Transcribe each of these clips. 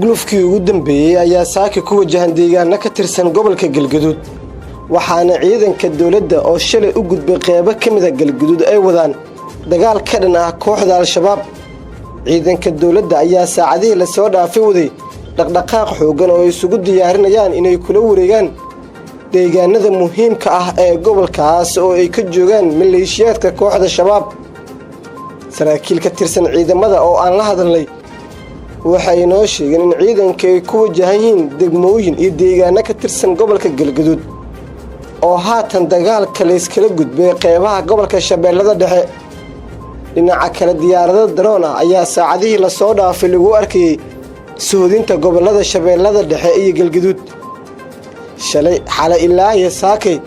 gulufkii ugu dambeeyay ayaa saaka ku wajahan deegaano ka tirsan gobolka Galgaduud waxaana ciidanka dawladda oo shalay u gudbay qeybo kamid ah Galgaduud ay wadaan dagaal ka dhan ah kooxda al-shabaab ciidanka dawladda ayaa saacadihii la soo dhaafay waday dhaqdhaqaaq xoogan oo isugu diyaarinayaan inay kula wareegaan deegaanada muhiimka ah ee gobolkaas oo ay ka joogaan maleeshiyaadka kooxda shabaab saraakiil ka tirsan ciidamada oo aan la hadalnay waxay noo sheegeen in ciidanka ay ku wajahan yihiin degmooyin iyo deegaano ka tirsan gobolka Galgaduud oo haatan dagaalka la iskala gudbay qeybaha gobolka Shabeellada Dhexe dhinaca kale diyaarado drone ayaa saacadihii la soo dhaafay lagu arkay soodinta gobolada Shabeellada Dhexe iyo Galgaduud shalay xalay ilaa iyo saakay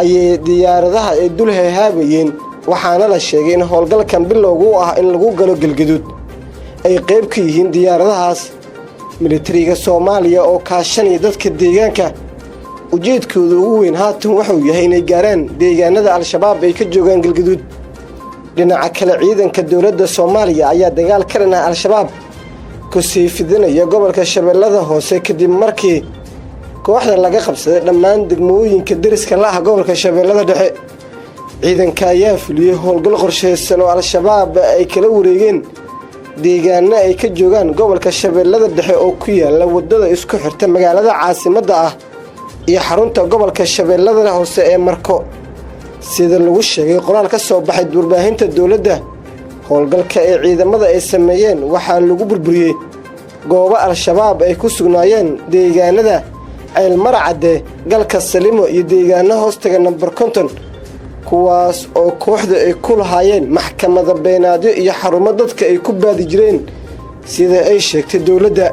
ayay diyaaradaha ay dul heehaabayeen waxaana la sheegay in howlgalkan bilowgu ah in lagu galo Galgaduud ay qayb ka yihiin diyaaradahaas militariga Soomaaliya oo kaashanaya dadka deegaanka ujeedkoodu ugu weyn haatan wuxuu yahay inay gaaraan deegaanada al-shabaab ay ka joogaan Galgaduud dhinaca kale ciidanka dawladda Soomaaliya ayaa dagaal ka dhan ah al-shabaab ku sii fidinaya gobolka Shabeellada Hoose kadib markii kooxda laga qabsaday dhammaan degmooyinka dariska la ah gobolka Shabeellada Dhexe ciidanka ayaa fuliyay howlgal qorsheysan oo al-shabaab ay kala wareegeen deegaano ay ka joogaan gobolka Shabeellada Dhexe oo ku yaala wadada isku xirta magaalada caasimadda ah iyo xarunta gobolka Shabeellada Hoose ee Marko sida lagu sheegay qoraal ka soo baxay warbaahinta dawladda howlgalka ee ciidamada ay sameeyeen waxaa lagu burburiyay goobo al-shabaab ay ku sugnaayeen deegaanada Ceel Marcade galka Salimo iyo deegaano hoostaga number 50 kuwaas oo kooxda ay ku lahaayeen maxkamada beenaadyo iyo xarumo dadka ay ku baadi jireen sida ay sheegtay dawladda